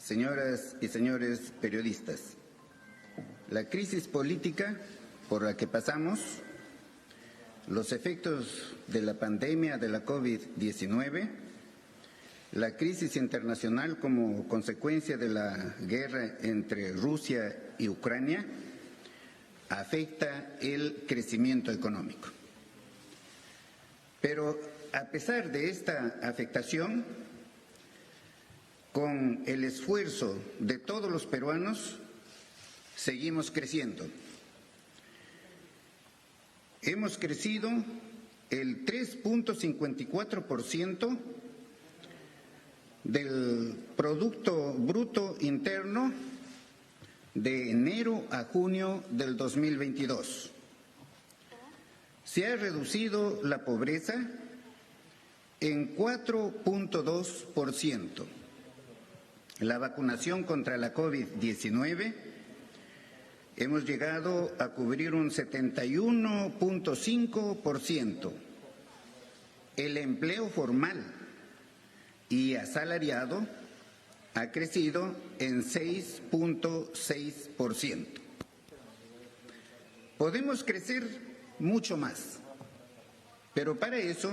señoras y señores periodistas, la crisis política por la que pasamos, los efectos de la pandemia de la COVID-19, la crisis internacional como consecuencia de la guerra entre Rusia y Ucrania, afecta el crecimiento económico. Pero a pesar de esta afectación, con el esfuerzo de todos los peruanos, seguimos creciendo. Hemos crecido el 3.54% del Producto Bruto Interno de enero a junio del 2022. Se ha reducido la pobreza en 4.2%. La vacunación contra la COVID-19 hemos llegado a cubrir un 71.5%. El empleo formal y asalariado ha crecido en 6.6%. Podemos crecer mucho más, pero para eso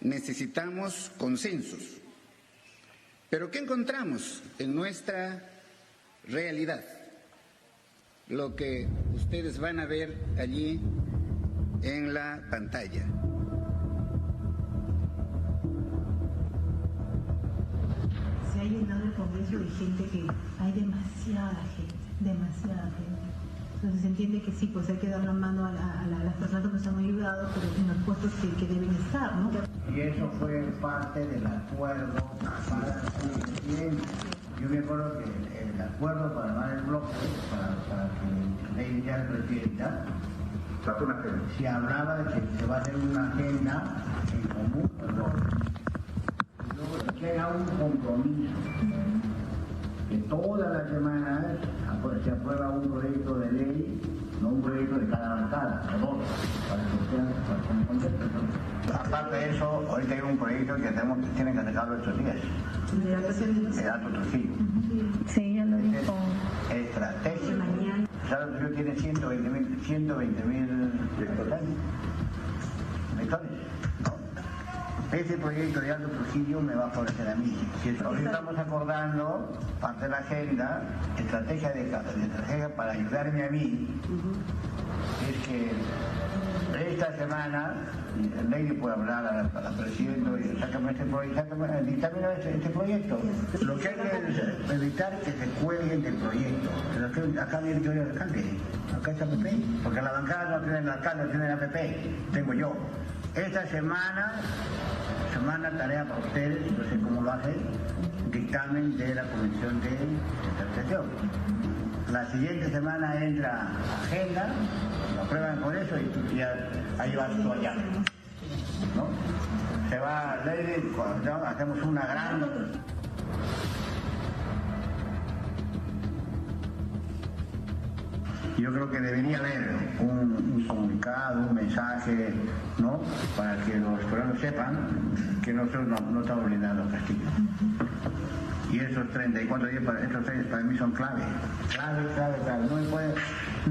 necesitamos consensos. ¿Pero qué encontramos en nuestra realidad? Lo que ustedes van a ver allí en la pantalla. Se ha llenado el Congreso de gente que hay demasiada gente. Entonces se entiende que sí, pues hay que dar la mano a las personas que nos han ayudado, pero en los puestos que deben estar, ¿no? Y eso fue parte del acuerdo para el presidente. Yo me acuerdo que el acuerdo para armar el bloque, para que ley ya presidenta, se hablaba de que se va a hacer una agenda en común, y luego que era un compromiso. Que todas las semanas se aprueba un proyecto de ley, no un proyecto de cada bancada, o dos, para que sean conceptos. Aparte de eso, ahorita hay un proyecto que tienen que sacarlo estos días. El Alto Trujillo. Sí, ya lo dijo. Estrategia. Alto Trujillo tiene 120.000 lectores. Ese proyecto de Alto Trujillo me va a favorecer a mí. Hoy estamos acordando, parte de la agenda, estrategia para ayudarme a mí, es que esta semana, el ley puede hablar a la presidenta y sácame este proyecto. Lo que hay que evitar es que se cuelguen del proyecto. Acá viene yo el alcalde, acá está PP, porque la bancada no tiene el alcalde, no tiene el APP, tengo yo. Esta semana tarea para ustedes, no sé cómo lo hacen, dictamen de la Comisión de Interpretación. La siguiente semana entra agenda, lo aprueban por eso y tú ya ahí vas tú allá, ¿no? Se va a ley, hacemos una gran... Yo creo que debería haber un comunicado, un mensaje, ¿no? Para que los peruanos sepan que nosotros no estamos blindando a Castillo. Y esos 34 días, estos años para mí son clave.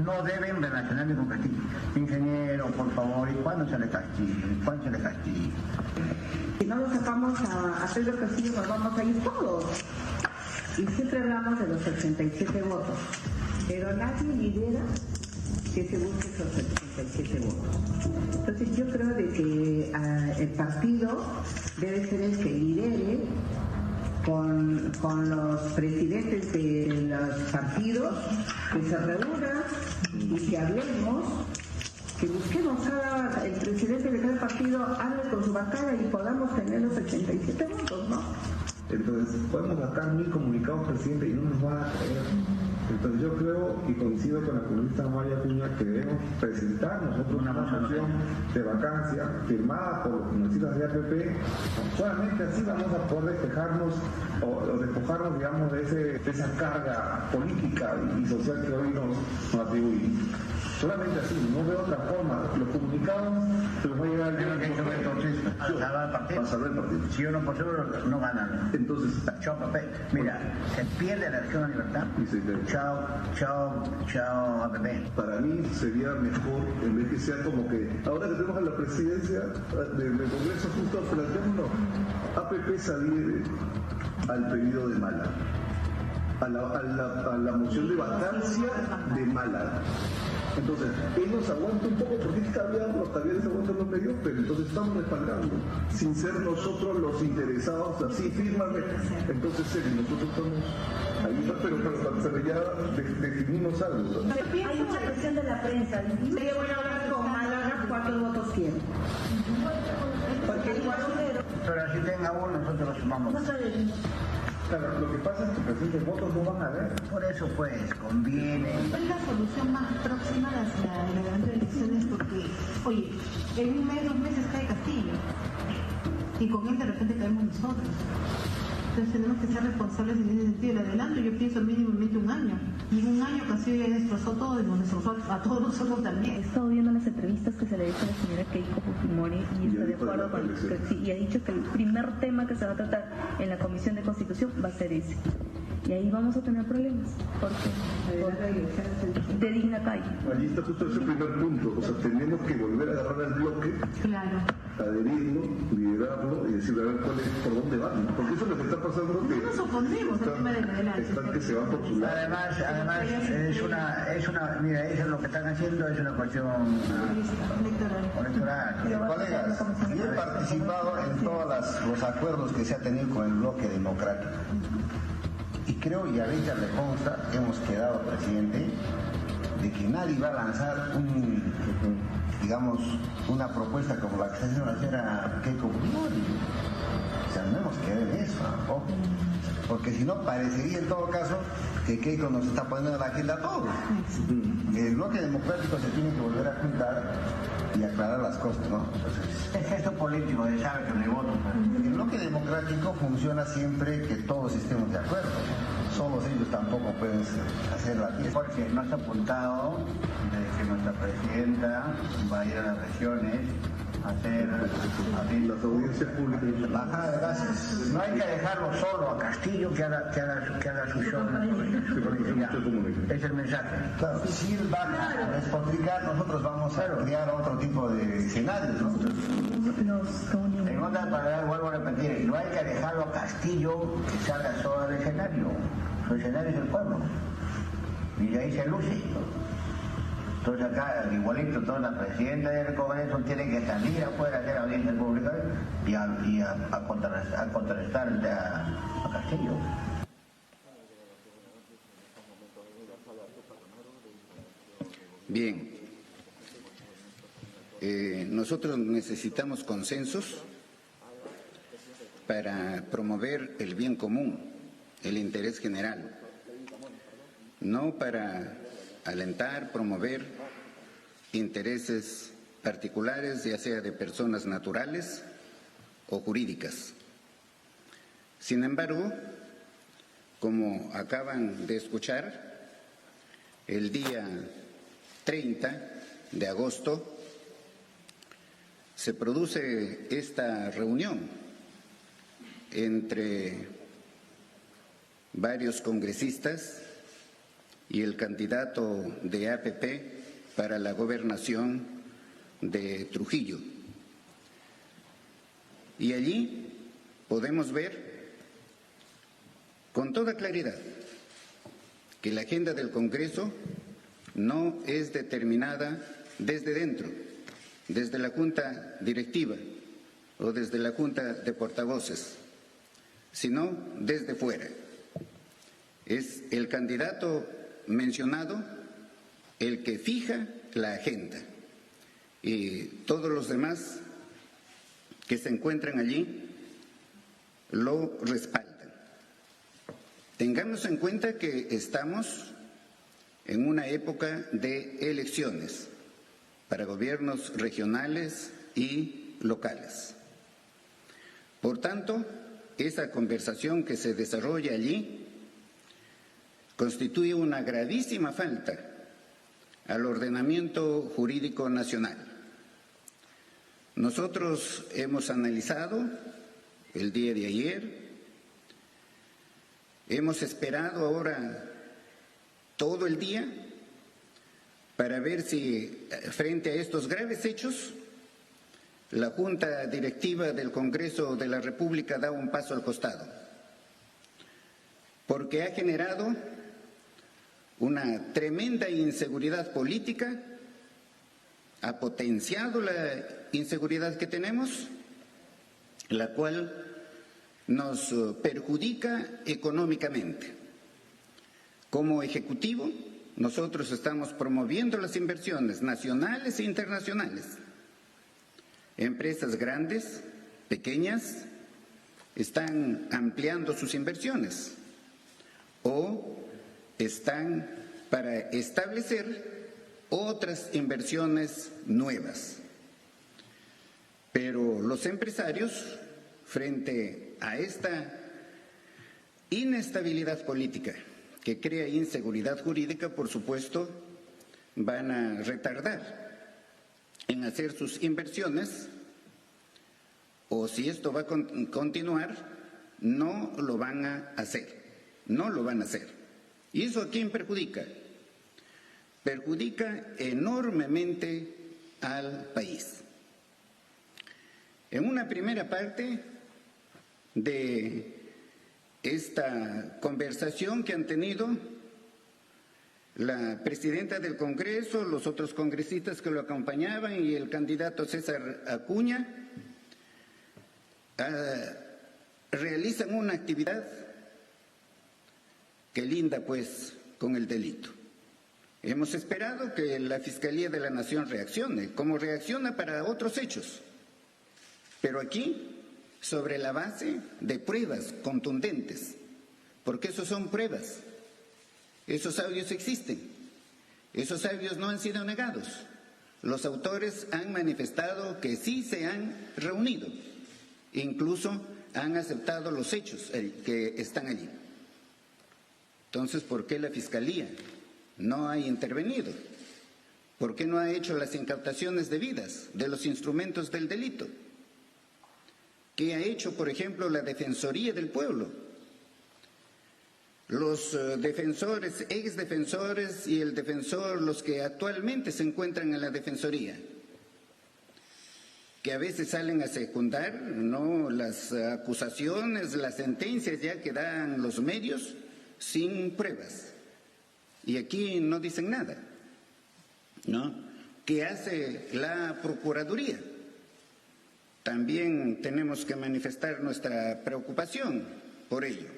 No deben relacionarme con Castillo. Ingeniero, por favor, ¿y cuándo se le castiga? Si no lo sacamos a Pedro Castillo, nos vamos a ir todos. Y siempre hablamos de los 87 votos. Pero nadie lidera que se busque esos 87 votos. Entonces yo creo de que el partido debe ser el que lidere con los presidentes de los partidos, que se reúnan y que hablemos, que busquemos el presidente de cada partido hable con su bancada y podamos tener los 87 votos, ¿no? Entonces podemos sacar 1000 comunicados, presidente, y no nos va a creer. Entonces yo creo y coincido con la congresista María Acuña que debemos presentar nosotros una moción de vacancia firmada por los congresistas de APP. Solamente así vamos a poder despejarnos o despojarnos, digamos, de esa carga política y social que hoy nos atribuimos. Solamente así, no veo otra forma. Los comunicados se los va a llevar para salvar el partido. Si uno por seguro no ganan. Entonces, chao papel. Mira, se pierde la región de libertad. Chao APP. Para mí sería mejor, en vez que sea como que ahora que tenemos a la presidencia del Congreso, justo planteamos APP se adhiere al pedido de Málaga, a la moción de vacancia de Málaga. Entonces, él nos aguanta un poco porque es caviar, los caviares aguantan los medios, pero entonces estamos respaldando, sin ser nosotros los interesados, así, fírmame. Entonces, nosotros estamos ahí, pero ya definimos algo. Hay mucha presión de la prensa. Yo voy a hablar con Málaga, 4 votos quieren. Porque el 4. Pero si tenga uno, nosotros lo sumamos. Claro, lo que pasa es que presidentes votos no van a ver. Por eso, pues, conviene. ¿Cuál es la solución más próxima hacia la grandes elecciones? Porque, oye, en un mes, 2 meses cae Castillo. Y con él de repente caemos nosotros. Entonces tenemos que ser responsables en ese sentido. El adelanto yo pienso mínimamente 1 año. Y en 1 año Castillo ya destrozó todo y nos destrozó a todos nosotros también. He estado viendo las entrevistas que se le hizo a la señora Keiko Fujimori y está de acuerdo con y ha dicho que el primer tema que se va a tratar en la Comisión de Constitución va a ser ese. Y ahí vamos a tener problemas. Porque de digna calle. Allí está justo ese primer punto. O sea, tenemos que volver a agarrar al bloque, Claro. adherirlo, liderarlo y decir, a ver por dónde van, ¿no? Porque eso es lo que está pasando. No nos oponemos al tema del adelanto. Están que se van por su lado. Además es una, mira, eso lo que están haciendo es una cuestión electoral. Colegas, yo he participado en todos los acuerdos que se ha tenido con el bloque democrático. Y creo, y ahorita le consta, hemos quedado, presidente, de que nadie va a lanzar una propuesta como la que está haciendo la señora Keiko Fujimori. O sea, no hemos quedado en eso tampoco. Porque si no, parecería en todo caso que Keiko nos está poniendo en la agenda a todos. El bloque democrático se tiene que volver a juntar y aclarar las cosas, ¿no? Entonces, es gesto político, de sabe que no hay voto. el bloque democrático funciona siempre que todos estemos de acuerdo. Solos ellos tampoco pueden hacer la fiesta. Porque no está apuntado de que nuestra presidenta va a ir a las regiones a hacer Las audiencias públicas. Bajada de gases. No hay que dejarlo solo a Castillo que haga su show. Es el mensaje. Claro, si él baja a despotricar, nosotros vamos a crear otro tipo de escenarios, ¿no? En otras palabras, vuelvo a repetir, no hay que dejarlo a Castillo que salga solo del escenario. Su escenario es el pueblo. Y de ahí se luce. Entonces acá, igualito, toda la presidenta del Congreso tiene que salir afuera a hacer audiencias públicas y a contrarrestar a Castillo. Bien. Nosotros necesitamos consensos para promover el bien común, el interés general, no para alentar, promover intereses particulares, ya sea de personas naturales o jurídicas. Sin embargo, como acaban de escuchar, el día 30 de agosto se produce esta reunión entre varios congresistas y el candidato de APP para la gobernación de Trujillo. Y allí podemos ver con toda claridad que la agenda del Congreso no es determinada desde dentro, desde la Junta Directiva o desde la Junta de Portavoces, sino desde fuera. Es el candidato mencionado el que fija la agenda y todos los demás que se encuentran allí lo respaldan. Tengamos en cuenta que estamos en una época de elecciones para gobiernos regionales y locales. Por tanto, esa conversación que se desarrolla allí constituye una gravísima falta al ordenamiento jurídico nacional. Nosotros hemos analizado el día de ayer, hemos esperado ahora todo el día para ver si frente a estos graves hechos la Junta Directiva del Congreso de la República da un paso al costado, porque ha generado una tremenda inseguridad política, ha potenciado la inseguridad que tenemos, la cual nos perjudica económicamente. Como Ejecutivo, nosotros estamos promoviendo las inversiones nacionales e internacionales. Empresas grandes, pequeñas, están ampliando sus inversiones o están para establecer otras inversiones nuevas. Pero los empresarios, frente a esta inestabilidad política que crea inseguridad jurídica, por supuesto, van a retardar en hacer sus inversiones, o si esto va a continuar, no lo van a hacer, no lo van a hacer. ¿Y eso a quién perjudica? Perjudica enormemente al país. En una primera parte de esta conversación que han tenido la presidenta del Congreso, los otros congresistas que lo acompañaban y el candidato César Acuña, realizan una actividad que linda pues con el delito. Hemos esperado que la Fiscalía de la Nación reaccione, como reacciona para otros hechos, pero aquí sobre la base de pruebas contundentes, porque esos son pruebas. Esos audios existen, esos audios no han sido negados. Los autores han manifestado que sí se han reunido, incluso han aceptado los hechos que están allí. Entonces, ¿por qué la Fiscalía no ha intervenido? ¿Por qué no ha hecho las incautaciones debidas de los instrumentos del delito? ¿Qué ha hecho, por ejemplo, la Defensoría del Pueblo? Los defensores, exdefensores y el defensor, los que actualmente se encuentran en la Defensoría, que a veces salen a secundar, ¿no?, las acusaciones, las sentencias ya que dan los medios sin pruebas. Y aquí no dicen nada, ¿no? ¿Qué hace la Procuraduría? También tenemos que manifestar nuestra preocupación por ello.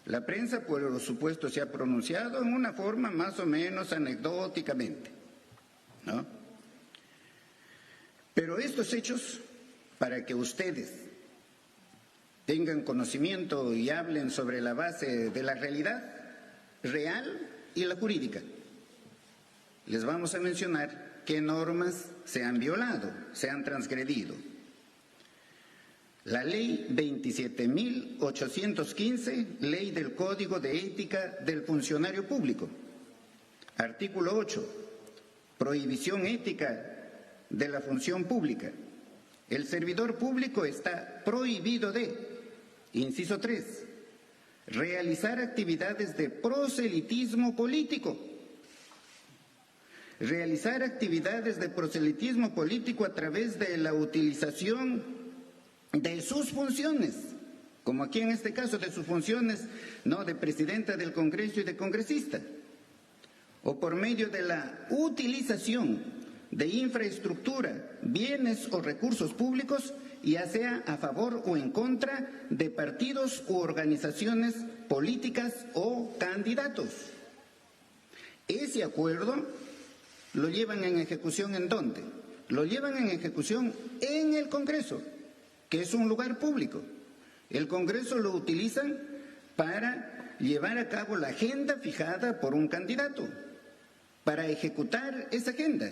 La prensa, por supuesto, se ha pronunciado en una forma más o menos anecdóticamente, ¿no? Pero estos hechos, para que ustedes tengan conocimiento y hablen sobre la base de la realidad real y la jurídica, les vamos a mencionar qué normas se han violado, se han transgredido. La ley 27.815, ley del Código de Ética del Funcionario Público. Artículo 8, prohibición ética de la función pública. El servidor público está prohibido de, inciso 3, realizar actividades de proselitismo político. Realizar actividades de proselitismo político a través de la utilización de sus funciones, como aquí en este caso de sus funciones, no de presidenta del Congreso y de congresista, o por medio de la utilización de infraestructura, bienes o recursos públicos, ya sea a favor o en contra de partidos u organizaciones políticas o candidatos. Ese acuerdo lo llevan en ejecución ¿en dónde? Lo llevan en ejecución en el Congreso, que es un lugar público. El Congreso lo utilizan para llevar a cabo la agenda fijada por un candidato. para ejecutar esa agenda.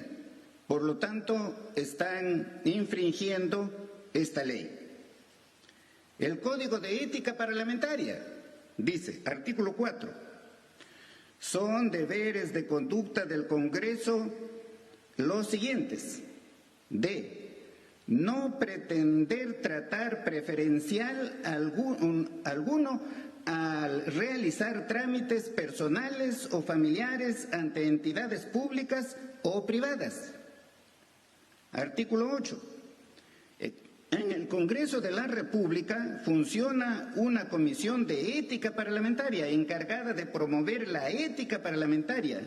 Por lo tanto, están infringiendo esta ley. El Código de Ética Parlamentaria dice, artículo 4, son deberes de conducta del Congreso los siguientes: d. no pretender tratar preferencial alguno al realizar trámites personales o familiares ante entidades públicas o privadas. Artículo 8. En el Congreso de la República funciona una comisión de ética parlamentaria encargada de promover la ética parlamentaria,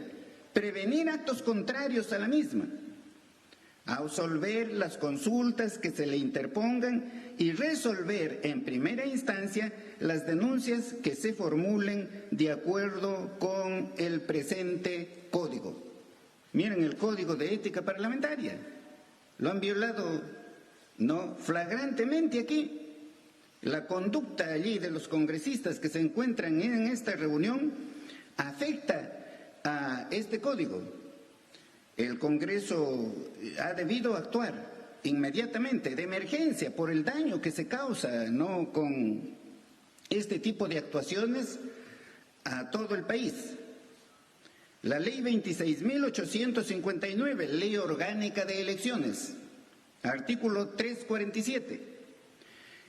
prevenir actos contrarios a la misma, absolver las consultas que se le interpongan y resolver en primera instancia las denuncias que se formulen de acuerdo con el presente código. Miren el Código de Ética Parlamentaria. Lo han violado no flagrantemente aquí. La conducta allí de los congresistas que se encuentran en esta reunión afecta a este código. El Congreso ha debido actuar inmediatamente, de emergencia, por el daño que se causa, ¿no?, con este tipo de actuaciones a todo el país. La Ley 26.859, Ley Orgánica de Elecciones, artículo 347.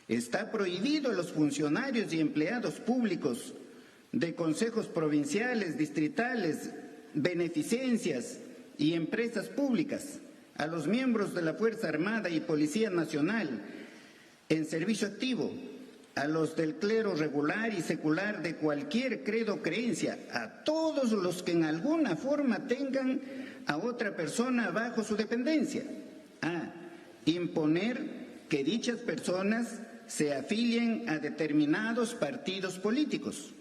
Está prohibido a los funcionarios y empleados públicos de consejos provinciales, distritales, beneficencias y empresas públicas, a los miembros de la Fuerza Armada y Policía Nacional en servicio activo, a los del clero regular y secular de cualquier credo o creencia, a todos los que en alguna forma tengan a otra persona bajo su dependencia, a imponer que dichas personas se afilien a determinados partidos políticos,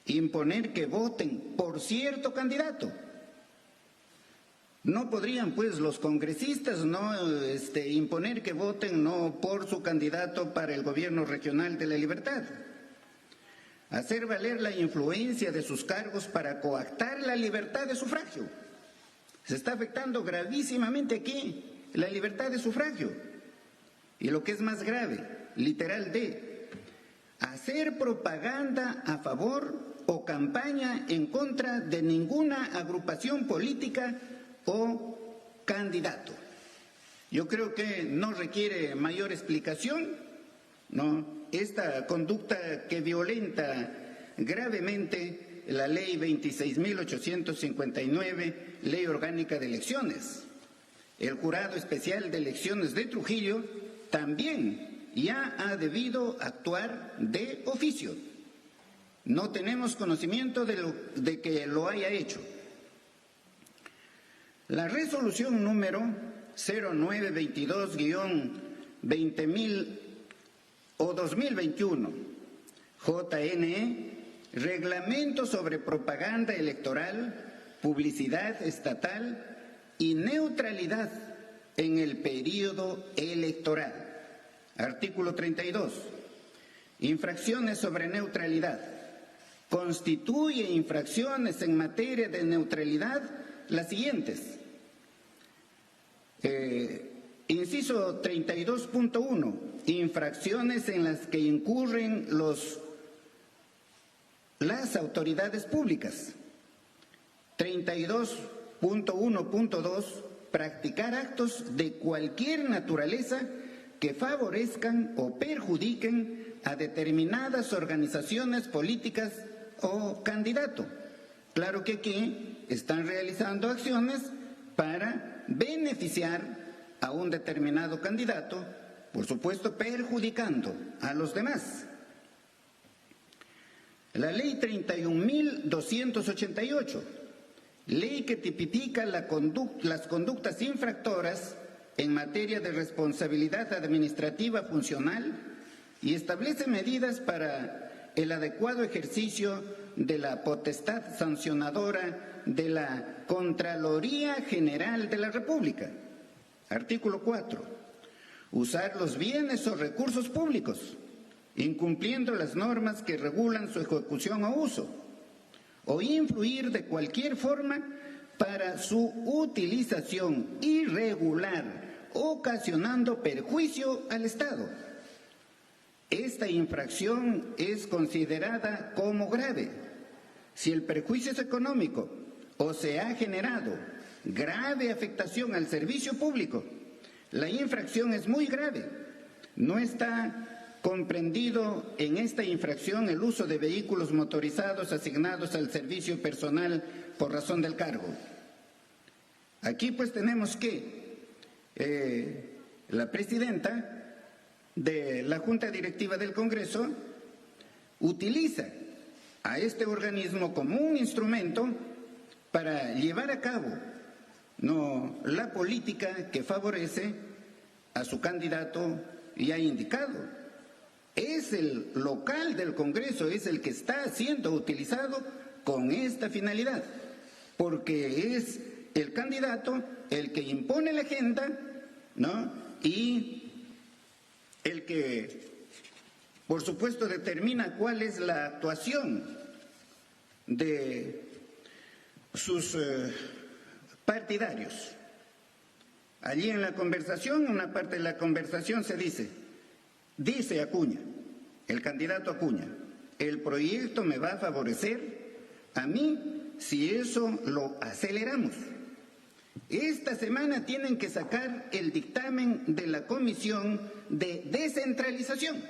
imponer que voten por cierto candidato. No podrían, pues, los congresistas imponer que voten no por su candidato para el gobierno regional de la Libertad. Hacer valer la influencia de sus cargos para coactar la libertad de sufragio. Se está afectando gravísimamente aquí la libertad de sufragio. Y lo que es más grave, literal D, hacer propaganda a favor o campaña en contra de ninguna agrupación política o candidato. Yo creo que no requiere mayor explicación, ¿no?, esta conducta que violenta gravemente la Ley 26.859, Ley Orgánica de Elecciones. El Jurado Especial de Elecciones de Trujillo también ya ha debido actuar de oficio. No tenemos conocimiento de que lo haya hecho. La resolución número 0922-2021, JNE, Reglamento sobre Propaganda Electoral, Publicidad Estatal y Neutralidad en el período electoral. Artículo 32. Infracciones sobre neutralidad. Constituye infracciones en materia de neutralidad las siguientes. Inciso 32.1. Infracciones en las que incurren las autoridades públicas. 32.1.2. Practicar actos de cualquier naturaleza que favorezcan o perjudiquen a determinadas organizaciones políticas o candidato. Claro que aquí están realizando acciones para beneficiar a un determinado candidato, por supuesto perjudicando a los demás. La Ley 31.288, ley que tipifica las conductas infractoras en materia de responsabilidad administrativa funcional y establece medidas para el adecuado ejercicio de la potestad sancionadora de la Contraloría General de la República. Artículo 4. Usar los bienes o recursos públicos, incumpliendo las normas que regulan su ejecución o uso, o influir de cualquier forma para su utilización irregular, ocasionando perjuicio al Estado. Esta infracción es considerada como grave si el perjuicio es económico o se ha generado grave afectación al servicio público. La infracción es muy grave. No está comprendido en esta infracción el uso de vehículos motorizados asignados al servicio personal por razón del cargo. Aquí pues tenemos que la presidenta de la Junta Directiva del Congreso utiliza a este organismo como un instrumento para llevar a cabo la política que favorece a su candidato ya indicado. Es el local del Congreso, es el que está siendo utilizado con esta finalidad, porque es el candidato el que impone la agenda, ¿no? Y el que, por supuesto, determina cuál es la actuación de sus partidarios. Allí en la conversación, una parte de la conversación se dice Acuña, el candidato Acuña, el proyecto me va a favorecer a mí si eso lo aceleramos. Esta semana tienen que sacar el dictamen de la Comisión de Descentralización.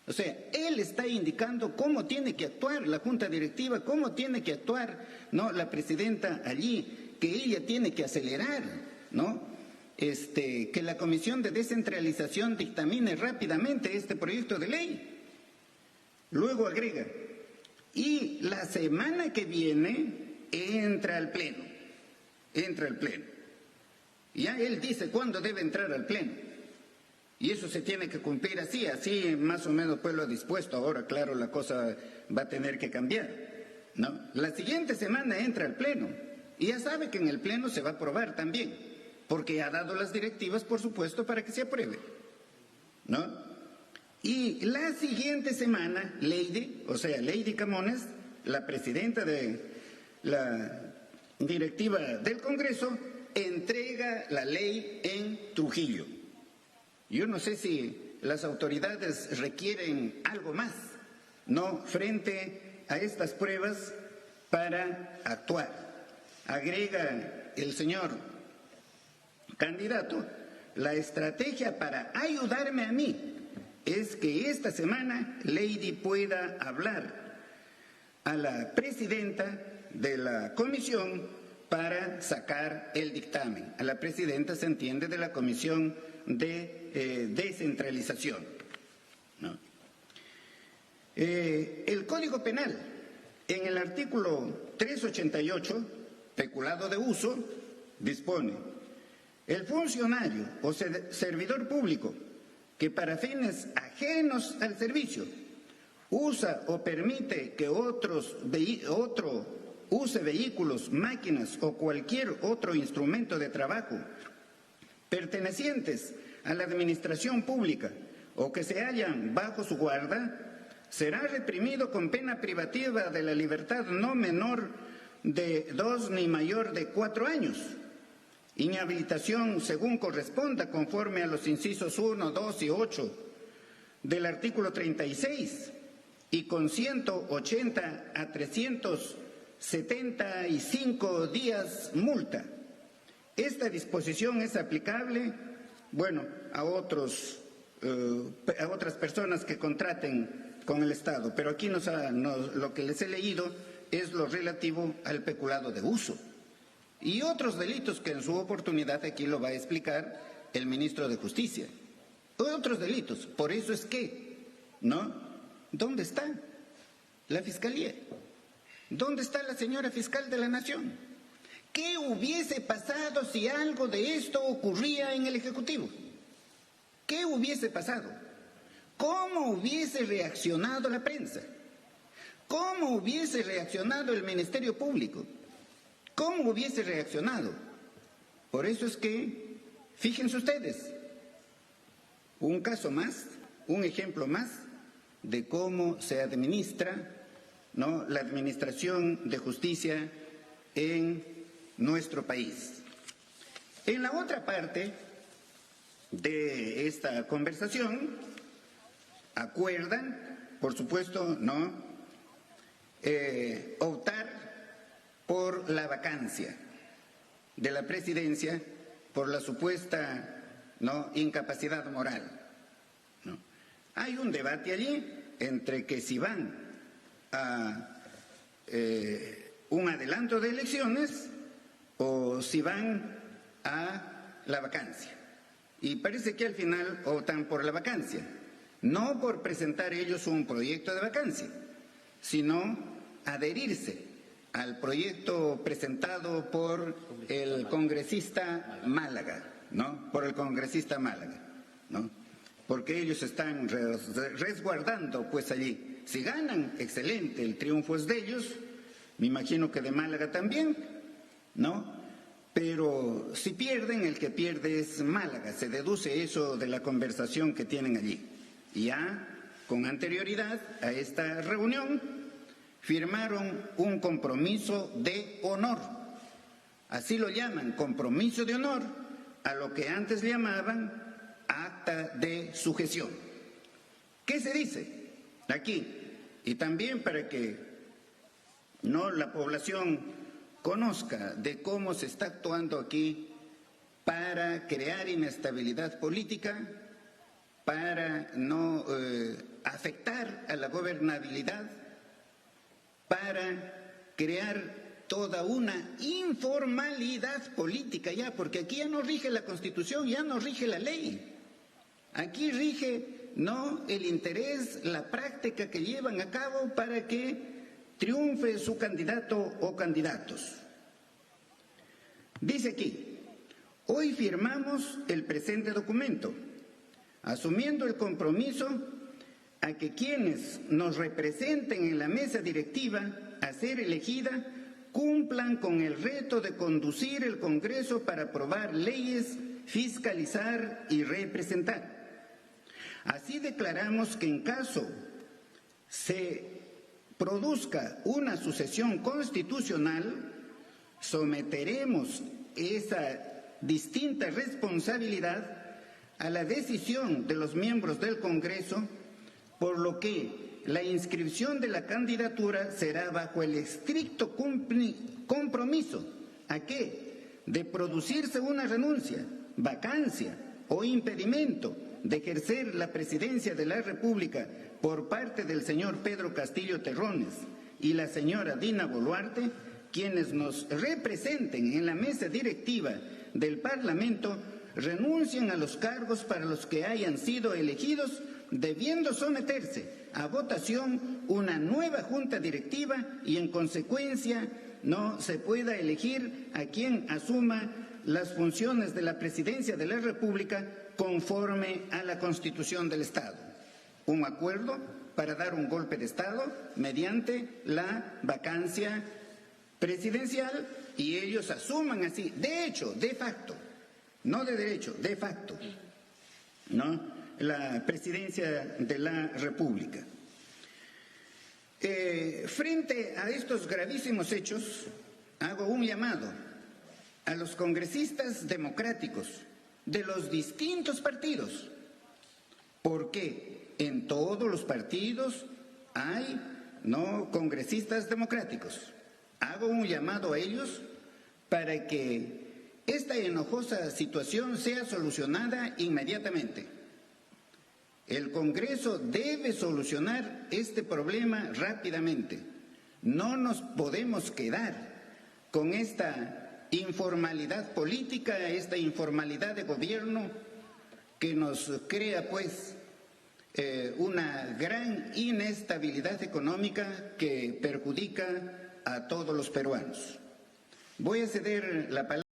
O sea, él está indicando cómo tiene que actuar la Junta Directiva, cómo tiene que actuar, ¿no?, la presidenta allí, que ella tiene que acelerar, ¿no?, que la Comisión de Descentralización dictamine rápidamente este proyecto de ley. Luego agrega, y la semana que viene entra al Pleno. Ya él dice cuándo debe entrar al Pleno. Y eso se tiene que cumplir así más o menos pues lo ha dispuesto. Ahora, claro, la cosa va a tener que cambiar, ¿no? La siguiente semana entra al Pleno. Y ya sabe que en el Pleno se va a aprobar también, porque ha dado las directivas, por supuesto, para que se apruebe, ¿no? Y la siguiente semana, Lady Camones, la presidenta de la directiva del Congreso, entrega la ley en Trujillo. Yo no sé si las autoridades requieren algo más, ¿no?, frente a estas pruebas para actuar. Agrega el señor candidato, la estrategia para ayudarme a mí es que esta semana Lady pueda hablar a la presidenta de la comisión para sacar el dictamen. A la presidenta se entiende de la Comisión de Descentralización, ¿no? El Código Penal, en el artículo 388, peculado de uso, dispone: el funcionario o servidor público que para fines ajenos al servicio usa o permite que otro use vehículos, máquinas o cualquier otro instrumento de trabajo pertenecientes a la administración pública o que se hallan bajo su guarda, será reprimido con pena privativa de la libertad no menor de 2 ni mayor de 4 años. Inhabilitación según corresponda conforme a los incisos 1, 2 y 8 del artículo 36 y con 180 a 375 días multa. Esta disposición es aplicable, a otras personas que contraten con el Estado, pero aquí lo que les he leído es lo relativo al peculado de uso. Y otros delitos que en su oportunidad aquí lo va a explicar el ministro de Justicia. Otros delitos. Por eso es que, ¿no? ¿Dónde está la Fiscalía? ¿Dónde está la señora fiscal de la Nación? ¿Qué hubiese pasado si algo de esto ocurría en el Ejecutivo? ¿Qué hubiese pasado? ¿Cómo hubiese reaccionado la prensa? ¿Cómo hubiese reaccionado el Ministerio Público? ¿Cómo hubiese reaccionado? Por eso es que, fíjense ustedes, un caso más, un ejemplo más de cómo se administra, ¿no?, la administración de justicia en nuestro país. En la otra parte de esta conversación acuerdan, por supuesto, ¿no?, optar por la vacancia de la presidencia por la supuesta, ¿no?, incapacidad moral, ¿no? Hay un debate allí entre que si van a un adelanto de elecciones o si van a la vacancia. Y parece que al final optan por la vacancia, no por presentar ellos un proyecto de vacancia, sino adherirse al proyecto presentado por el congresista Málaga, ¿no? Por el congresista Málaga, ¿no? Porque ellos están resguardando, pues allí, si ganan, excelente, el triunfo es de ellos, me imagino que de Málaga también, ¿no? Pero si pierden, el que pierde es Málaga, se deduce eso de la conversación que tienen allí. Y ya, con anterioridad a esta reunión, firmaron un compromiso de honor, así lo llaman, compromiso de honor, a lo que antes llamaban acta de sujeción. ¿Qué se dice aquí? Y también para que no la población conozca de cómo se está actuando aquí para crear inestabilidad política, para no afectar a la gobernabilidad, para crear toda una informalidad política ya, porque aquí ya no rige la Constitución, ya no rige la ley. Aquí rige, no, el interés, la práctica que llevan a cabo para que triunfe su candidato o candidatos. Dice aquí, hoy firmamos el presente documento, asumiendo el compromiso a que quienes nos representen en la mesa directiva a ser elegida cumplan con el reto de conducir el Congreso para aprobar leyes, fiscalizar y representar. Así declaramos que en caso se produzca una sucesión constitucional, someteremos esa distinta responsabilidad a la decisión de los miembros del Congreso, por lo que la inscripción de la candidatura será bajo el estricto compromiso ¿a qué? De producirse una renuncia, vacancia o impedimento de ejercer la presidencia de la República por parte del señor Pedro Castillo Terrones y la señora Dina Boluarte, quienes nos representen en la mesa directiva del Parlamento, renuncien a los cargos para los que hayan sido elegidos, debiendo someterse a votación una nueva junta directiva y en consecuencia no se pueda elegir a quien asuma las funciones de la presidencia de la República conforme a la Constitución del Estado. Un acuerdo para dar un golpe de Estado mediante la vacancia presidencial y ellos asuman así, de hecho, de facto, no de derecho, de facto, ¿no?, la presidencia de la República. Frente a estos gravísimos hechos, hago un llamado a los congresistas democráticos de los distintos partidos, porque en todos los partidos hay, ¿no?, congresistas democráticos. Hago un llamado a ellos para que esta enojosa situación sea solucionada inmediatamente. El Congreso debe solucionar este problema rápidamente. No nos podemos quedar con esta informalidad política, esta informalidad de gobierno que nos crea, pues, una gran inestabilidad económica que perjudica a todos los peruanos. Voy a ceder la palabra.